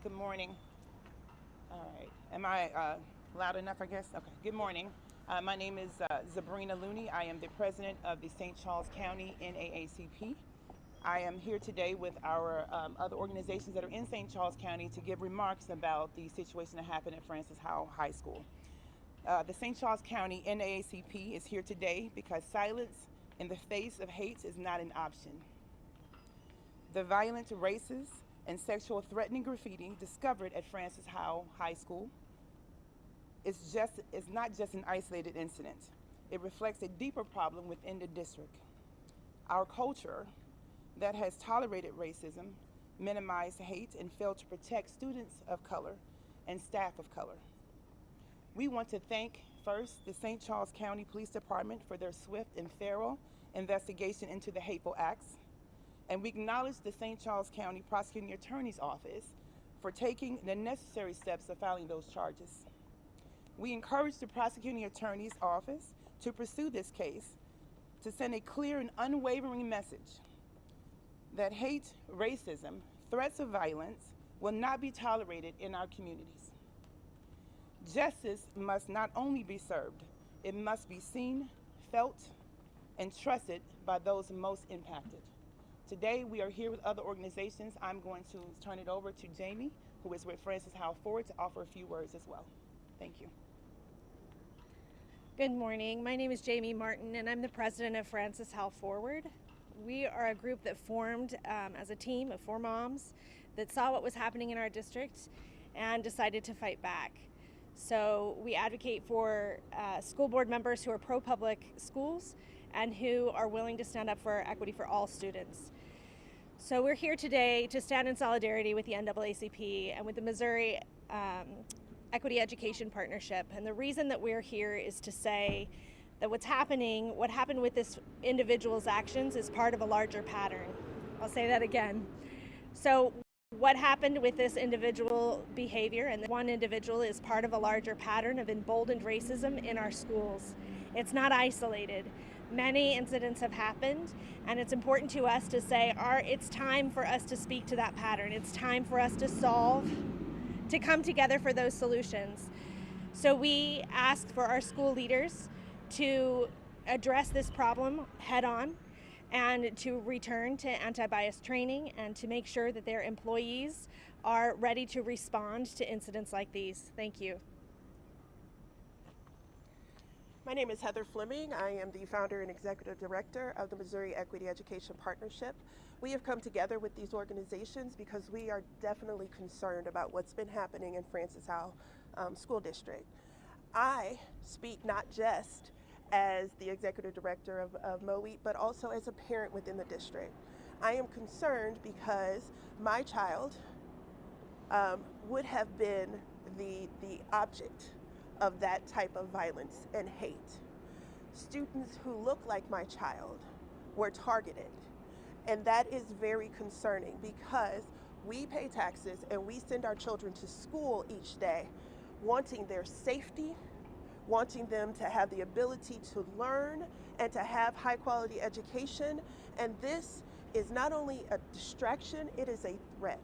Good morning. All right. Am I loud enough, I guess? Okay. Good morning. My name is Zabrina Looney. I am the president of the St. Charles County NAACP. I am here today with our other organizations that are in St. Charles County to give remarks about the situation that happened at Francis Howell High School. The St. Charles County NAACP is here today because silence in the face of hate is not an option. The violent, racist, and sexual threatening graffiti discovered at Francis Howell High School is not just an isolated incident. It reflects a deeper problem within the district. Our culture that has tolerated racism, minimized hate, and failed to protect students of color and staff of color. We want to thank first the St. Charles County Police Department for their swift and thorough investigation into the hateful acts. And we acknowledge the St. Charles County Prosecuting Attorney's Office for taking the necessary steps of filing those charges. We encourage the Prosecuting Attorney's Office to pursue this case to send a clear and unwavering message that hate, racism, threats of violence will not be tolerated in our communities. Justice must not only be served, it must be seen, felt, and trusted by those most impacted. Today, we are here with other organizations. I'm going to turn it over to Jamie, who is with Francis Howell Forward, to offer a few words as well. Thank you. Good morning. My name is Jamie Martin, and I'm the president of Francis Howell Forward. We are a group that formed as a team of 4 moms that saw what was happening in our district and decided to fight back. So we advocate for school board members who are pro-public schools and who are willing to stand up for equity for all students. So we're here today to stand in solidarity with the NAACP and with the Missouri Equity Education Partnership. And the reason that we're here is to say that what happened with this individual's actions is part of a larger pattern. I'll say that again. So what happened with this individual behavior and one individual is part of a larger pattern of emboldened racism in our schools. It's not isolated. Many incidents have happened, and it's important to us to say, it's time for us to speak to that pattern. It's time for us to come together for those solutions. So we ask for our school leaders to address this problem head on and to return to anti-bias training and to make sure that their employees are ready to respond to incidents like these. Thank you. My name is Heather Fleming. I am the founder and executive director of the Missouri Equity Education Partnership. We have come together with these organizations because we are definitely concerned about what's been happening in Francis Howell School District. I speak not just as the executive director of MOEAT, but also as a parent within the district. I am concerned because my child would have been the object of that type of violence and hate. Students who look like my child were targeted, and that is very concerning because we pay taxes and we send our children to school each day wanting their safety, wanting them to have the ability to learn and to have high quality education, and this is not only a distraction, it is a threat.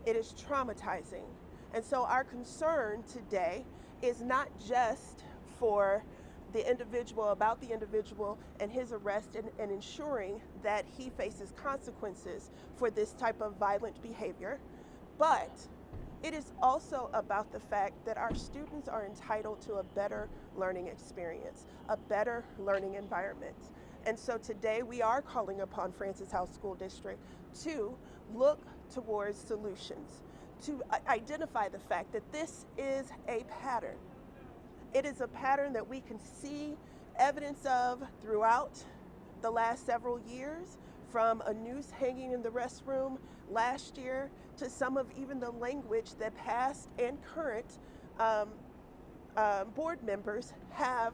It is traumatizing. And so our concern today is not just for the individual, about the individual and his arrest and ensuring that he faces consequences for this type of violent behavior, but it is also about the fact that our students are entitled to a better learning experience, a better learning environment. And so today we are calling upon Francis Howell School District to look towards solutions, to identify the fact that this is a pattern. It is a pattern that we can see evidence of throughout the last several years, from a noose hanging in the restroom last year to some of even the language that past and current board members have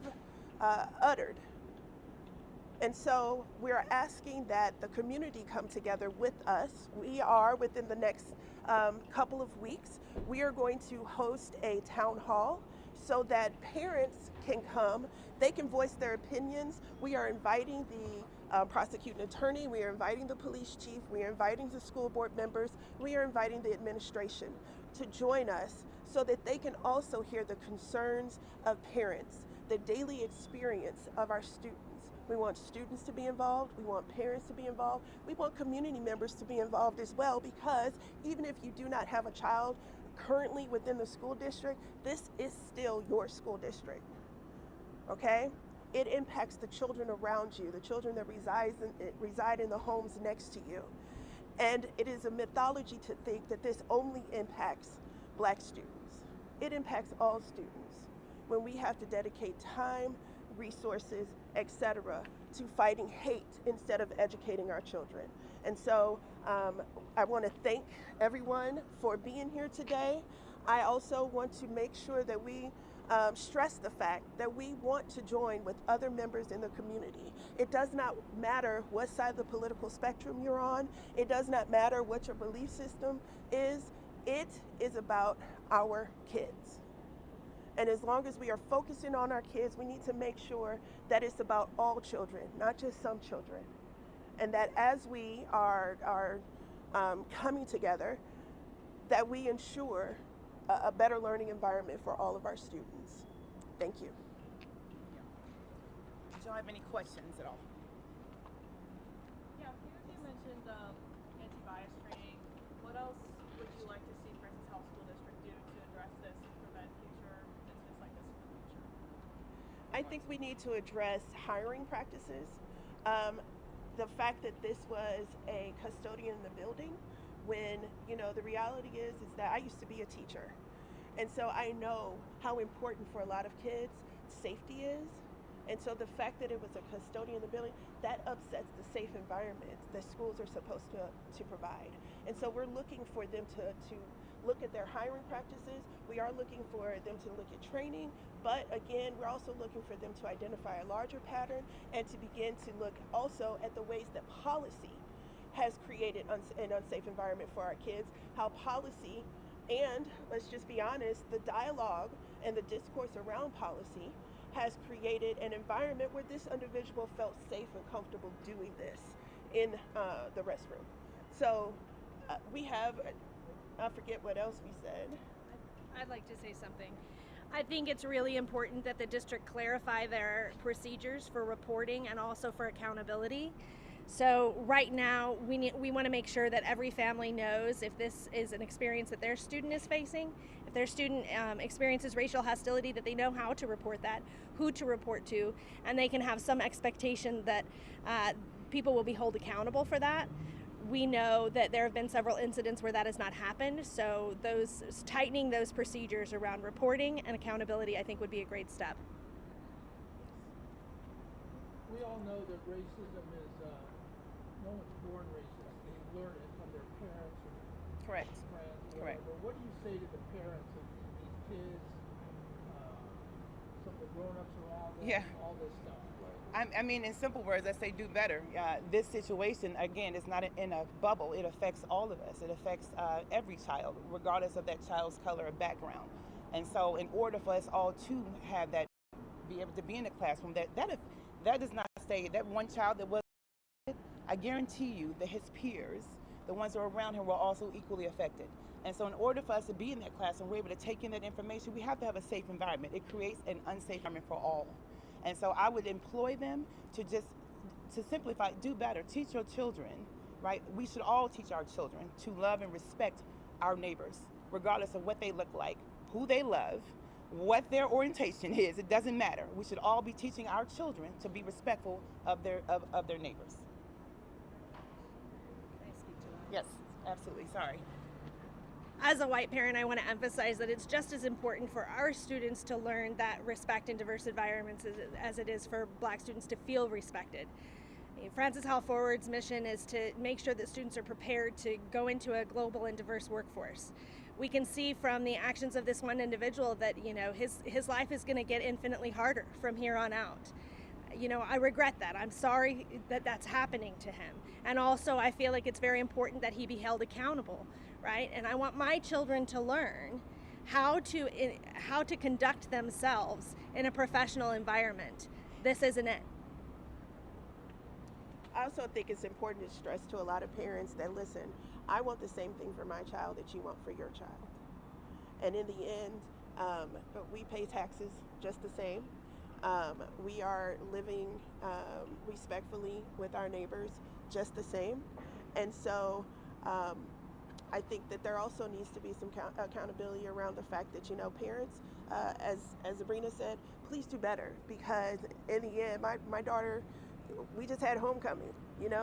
uttered. And so we're asking that the community come together with us. We are, within the next couple of weeks, we are going to host a town hall so that parents can come, they can voice their opinions. We are inviting the prosecuting attorney, we are inviting the police chief, we are inviting the school board members, we are inviting the administration to join us so that they can also hear the concerns of parents, the daily experience of our students. We want students to be involved, we want parents to be involved, we want community members to be involved as well, because even if you do not have a child currently within the school district, this is still your school district, okay? It impacts the children around you, the children that reside in the homes next to you. And it is a mythology to think that this only impacts Black students. It impacts all students when we have to dedicate time, resources, etc., to fighting hate instead of educating our children. And so I want to thank everyone for being here today. I also want to make sure that we stress the fact that we want to join with other members in the community. It does not matter what side of the political spectrum you're on. It does not matter what your belief system is. It is about our kids. And as long as we are focusing on our kids, we need to make sure that it's about all children, not just some children. And that as we are coming together, that we ensure a better learning environment for all of our students. Thank you. Did y'all have any questions at all? Yeah, you mentioned anti-bias training. What else would you like to see Francis Howell School District do to address this and prevent future incidents like this in the future? I think we need to address hiring practices. The fact that this was a custodian in the building, when, you know, the reality is that I used to be a teacher. And so I know how important for a lot of kids safety is. And so the fact that it was a custodian in the building, that upsets the safe environment that schools are supposed to provide. And so we're looking for them to look at their hiring practices. We are looking for them to look at training, but again, we're also looking for them to identify a larger pattern and to begin to look also at the ways that policy has created an unsafe environment for our kids, how policy, and let's just be honest, the dialogue and the discourse around policy has created an environment where this individual felt safe and comfortable doing this in the restroom. So we have, I forget what else we said. I'd like to say something. I think it's really important that the district clarify their procedures for reporting and also for accountability. So right now, we want to make sure that every family knows if this is an experience that their student is facing, if their student experiences racial hostility, that they know how to report that, who to report to, and they can have some expectation that people will be held accountable for that. We know that there have been several incidents where that has not happened, so tightening those procedures around reporting and accountability, I think, would be a great step. We all know that racism is, no one's born racist. They learn it from their parents or Correct. friends. Correct. But what do you say to the parents of these kids, some of the grown-ups around them, Yeah. all this stuff? I mean, in simple words, I say do better. This situation, again, is not in a bubble. It affects all of us. It affects every child, regardless of that child's color or background. And so in order for us all to have that, be able to be in the classroom, that does not stay, that one child that was, I guarantee you that his peers, the ones that are around him, were also equally affected. And so in order for us to be in that classroom, we're able to take in that information, we have to have a safe environment. It creates an unsafe environment for all. And so I would employ them to simplify, do better, teach your children, right? We should all teach our children to love and respect our neighbors, regardless of what they look like, who they love, what their orientation is. It doesn't matter. We should all be teaching our children to be respectful of their neighbors. Can I speak to that? Yes, absolutely. Sorry. As a white parent, I want to emphasize that it's just as important for our students to learn that respect in diverse environments as it is for Black students to feel respected. Francis Howell Forward's mission is to make sure that students are prepared to go into a global and diverse workforce. We can see from the actions of this one individual that, you know, his life is going to get infinitely harder from here on out. You know, I regret that. I'm sorry that that's happening to him. And also, I feel like it's very important that he be held accountable, right? And I want my children to learn how to conduct themselves in a professional environment. This isn't it. I also think it's important to stress to a lot of parents that, listen, I want the same thing for my child that you want for your child. And in the end, we pay taxes just the same. We are living respectfully with our neighbors just the same. And so I think that there also needs to be some accountability around the fact that, parents, as Sabrina said, please do better, because in the end, my daughter, we just had homecoming.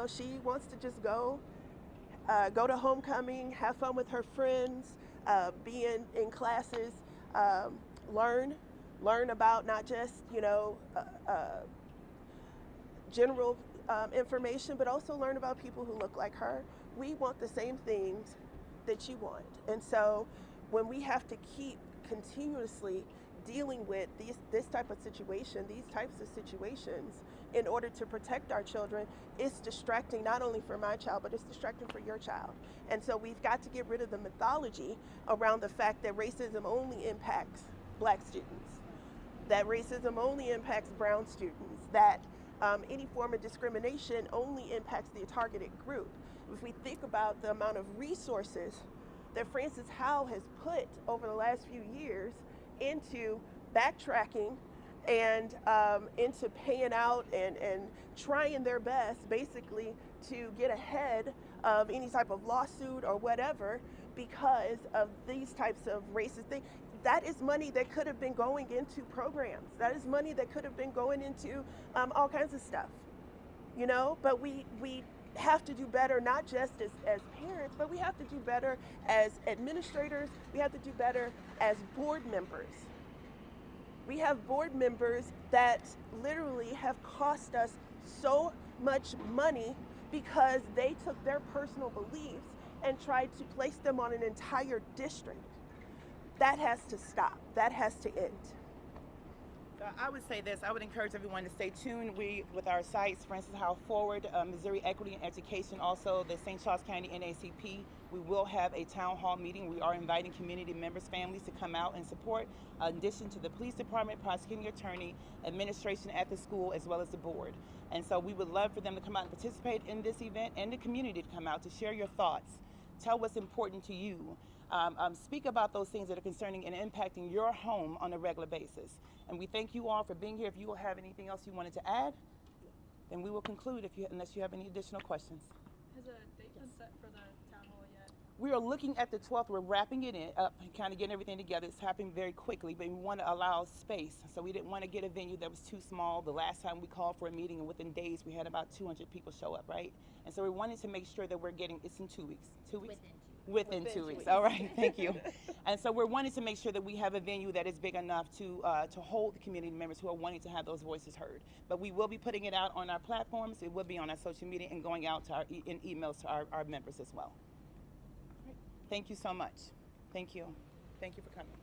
She wants to just go to homecoming, have fun with her friends, be in classes, learn about not just, general information, but also learn about people who look like her. We want the same things that you want. And so when we have to keep continuously dealing with this type of situation, these types of situations, in order to protect our children, it's distracting not only for my child, but it's distracting for your child. And so we've got to get rid of the mythology around the fact that racism only impacts Black students, that racism only impacts brown students, that any form of discrimination only impacts the targeted group. If we think about the amount of resources that Francis Howell has put over the last few years into backtracking and into paying out and trying their best basically to get ahead of any type of lawsuit or whatever because of these types of racist things, that is money that could have been going into programs. That is money that could have been going into all kinds of stuff, but we have to do better, not just as parents, but we have to do better as administrators. We have to do better as board members. We have board members that literally have cost us so much money because they took their personal beliefs and tried to place them on an entire district. That has to stop. That has to end. I would say this, I would encourage everyone to stay tuned with our sites, Francis Howell Forward, Missouri Equity and Education, also the St. Charles County NAACP. We will have a town hall meeting. We are inviting community members, families to come out and support, in addition to the police department, prosecuting attorney, administration at the school, as well as the board. And so we would love for them to come out and participate in this event, and the community to come out to share your thoughts, tell what's important to you. Speak about those things that are concerning and impacting your home on a regular basis. And we thank you all for being here. If you will have anything else you wanted to add, then we will conclude unless you have any additional questions. Has a date been set for the town hall yet? We are looking at the 12th. We're wrapping it up and kind of getting everything together. It's happening very quickly, but we want to allow space. So we didn't want to get a venue that was too small. The last time we called for a meeting, and within days, we had about 200 people show up, right? And so we wanted to make sure that we're getting, it's in 2 weeks. 2 weeks? Within 2 weeks. All right, thank you. And so we're wanting to make sure that we have a venue that is big enough to hold the community members who are wanting to have those voices heard. But we will be putting it out on our platforms. It will be on our social media and going out to in emails to our members as well. Thank you so much. Thank you. Thank you for coming.